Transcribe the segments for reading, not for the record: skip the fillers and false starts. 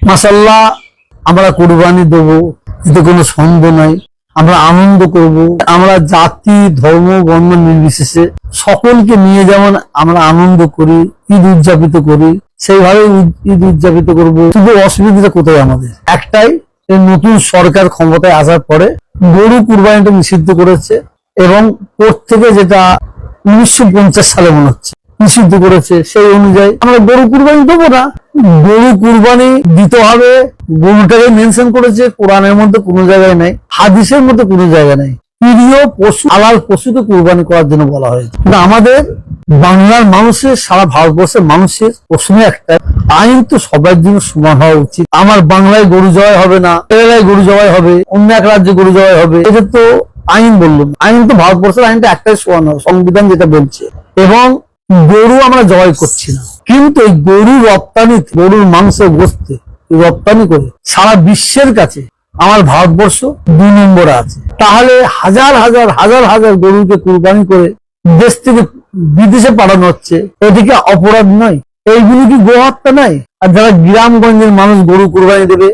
মাশাআল্লাহ আমরা কুরবানি দেব, এতে কোনো সন্দেহ নাই। আমরা আনন্দ করব, আমরা জাতি ধর্ম বর্ণ নির্বিশেষে সকলকে নিয়ে যেমন আমরা আনন্দ করি, ঈদ উদযাপিত করি, সেইভাবে ঈদ উদযাপিত করব। শুধু অসুবিধাটা কোথায় আমাদের একটাই, এই নতুন সরকার ক্ষমতায় আসার পরে গরু কুরবানিটা নিষিদ্ধ করেছে এবং কোর্ট থেকে যেটা 1950 সালে মনে হচ্ছে নিষিদ্ধ করেছে, সেই অনুযায়ী আমরা গরু কুরবানি দেবো না। গরু কুরবানি দিতে হবে, গরুটাকে মেনশন করেছে, কোরআনের মধ্যে কোনো জায়গায় নাই, হাদিসের মধ্যে কোনো জায়গা নাই। প্রিয় পশু, হালাল পশুকে কুরবানি করার জন্য বলা হয়েছে। কিন্তু আমাদের বাংলার মানুষের, সারা ভারতবর্ষের মানুষের প্রশ্ন একটা, আইন তো সবার জন্য সমান হওয়া উচিত। আমার বাংলায় গরু জবাই হবে না, কেরালায় গরু জবাই হবে, অন্য এক রাজ্যে গরু জবাই হবে, এটা তো আইন বললাম। আইন তো ভারতবর্ষের আইনটা একটাই সমান হবে, সংবিধান যেটা বলছে। এবং গরু আমরা জবাই করছি না, কিন্তু এই গরু রপ্তানি, গরুর মাংসের গোস্ত রপ্তানি করে সারা বিশ্বের কাছে আমার ভারতবর্ষ 2 নম্বরে আছে। তাহলে হাজার হাজার হাজার হাজার গরুকে কুরবানি করে দেশ থেকে বিদেশে পাঠানো হচ্ছে, এদিকে অপরাধ নয়? এইগুলি কি গোহত্যা নাই? আর যারা গ্রামগঞ্জের মানুষ গরু কুরবানি দেবে,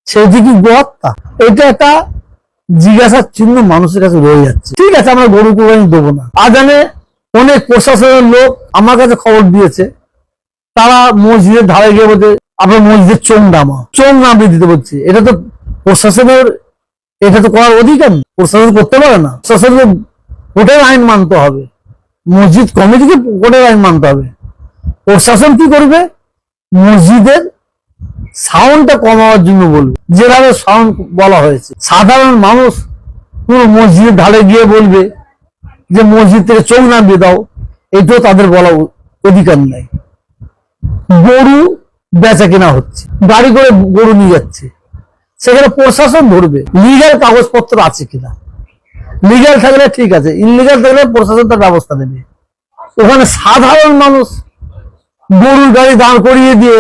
সেটি কি গোহত্যা? এটা একটা জিজ্ঞাসার চিহ্ন মানুষের কাছে রয়ে যাচ্ছে। ঠিক আছে, আমরা গরু কুরবানি দেবো না। আজানে অনেক প্রশাসনের লোক আমার কাছে খবর দিয়েছে, তারা মসজিদের ধারে গিয়ে বলছে আপনার মসজিদের চোখ নামিয়ে দিতে বলছে। এটা তো প্রশাসনের, এটা তো করার অধিকার নেই, প্রশাসন করতে পারে না। প্রশাসনকে কোর্টের আইন মানতে হবে, মসজিদ কমিটিকে কোর্টের আইন মানতে হবে। প্রশাসন কি করবে? মসজিদের সাউন্ডটা কমানোর জন্য বলবে, যেভাবে সাউন্ড বলা হয়েছে। সাধারণ মানুষ পুরো মসজিদের ধারে গিয়ে বলবে যে মসজিদ থেকে চোখ নামিয়ে দাও, এটাও তাদের বলা অধিকার নাই। গরু বেচা কেনা হচ্ছে, গাড়ি করে গরু নিয়ে যাচ্ছে, সেখানে প্রশাসন ধরবে লিগ্যাল কাগজপত্র আছে কিনা। লিগ্যাল থাকলে ঠিক আছে, ইনলিগ্যাল থাকলে প্রশাসন তার ব্যবস্থা নেবে। ওখানে সাধারণ মানুষ গরুর গাড়ি দাঁড় করিয়ে দিয়ে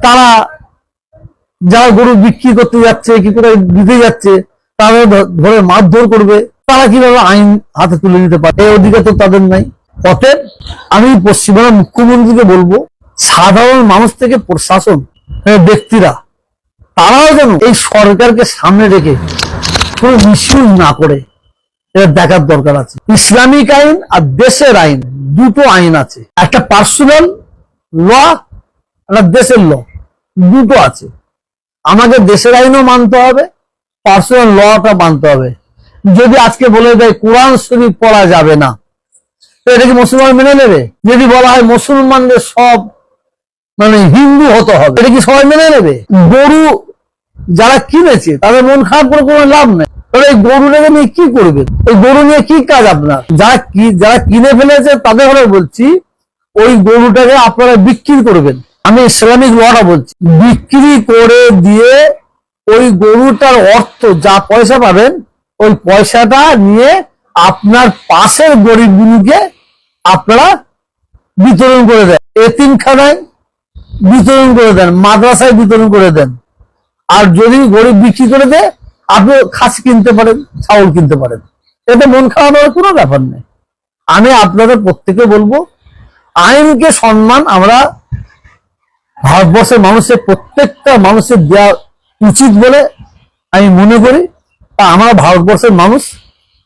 তারা যারা গরু বিক্রি করতে যাচ্ছে, কি করে দিতে যাচ্ছে, তারা ধরে মারধর করবে। তারা কিভাবে আইন হাতে তুলে নিতে পারে? এই অধিকার তো তাদের নাই। অতএব আমি পশ্চিমবঙ্গের মুখ্যমন্ত্রীকে বলবো, সাধারণ মানুষ থেকে প্রশাসন ব্যক্তিরা, তারাও যেন এই সরকারকে সামনে রেখে কোনো মিসইউজ না করে, এটা দেখার দরকার আছে। ইসলামিক আইন আর দেশের আইন, দুটো আইন আছে। একটা পার্সোনাল ল, একটা দেশের ল, দুটো আছে। আমাকে দেশের আইনও মানতে হবে, পার্সোনাল লটা মানতে হবে। যদি আজকে বলে দেয় কোরআন শরীফ পড়া যাবে না, তো এটা কি মুসলমান মেনে নেবে? যদি বলা হয় মুসলমানদের সব হিন্দু হতে হবে, এটা কি সবাই মেনে নেবে? গরু যারা কিনেছে তাদের মন খারাপ করে কোনো লাভ নেই। তাহলে এই গরুটাকে নিয়ে কি করবেন? এই গরু নিয়ে কি কাজ আপনার? যারা কিনে ফেলেছে তাদের হলে বলছি, ওই গরুটাকে আপনারা বিক্রি করবেন। আমি ইসলামিক লটা বলছি, বিক্রি করে দিয়ে ওই গরুটার অর্থ, যা পয়সা পাবেন, ওই পয়সাটা নিয়ে আপনার পাশের গরিবগুলোকে আপনারা বিতরণ করে দেন, এতিমখানায় বিতরণ করে দেন, মাদ্রাসায় বিতরণ করে দেন। আর যদি গরিব বিক্রি করে দেয়, আপনি খাসি কিনতে পারেন, চাউল কিনতে পারেন। এতে মন খারাপ হওয়ার কোনো ব্যাপার নেই। আমি আপনাদের প্রত্যেকে বলবো, আইনকে সম্মান আমরা ভারতবর্ষের মানুষের, প্রত্যেকটা মানুষের দেওয়া উচিত বলে আমি মনে করি। আমরা ভারতবর্ষের মানুষ,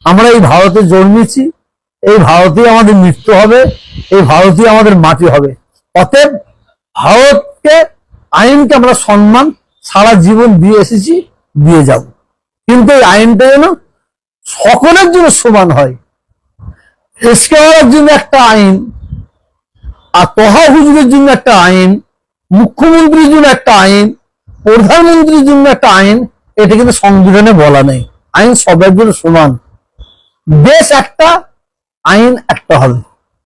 আমরা এই ভারতে জন্মেছি, এই ভারতেই আমাদের মৃত্যু হবে, এই ভারতেই আমাদের মাটি হবে। অতএব ভারতকে, আইনকে আমরা সম্মান সারা জীবন দিয়ে এসেছি, দিয়ে যাব। কিন্তু এই আইনটা যেন সকলের জন্য সমান হয়। এসকেওয়ালার জন্য একটা আইন, আর তহা হুজুরের জন্য একটা আইন, মুখ্যমন্ত্রীর জন্য একটা আইন, প্রধানমন্ত্রীর জন্য একটা আইন, এটা কিন্তু সংবিধানে বলা নেই। আইন সবার জন্য সমান, দেশ একটা, আইন একটা হবে।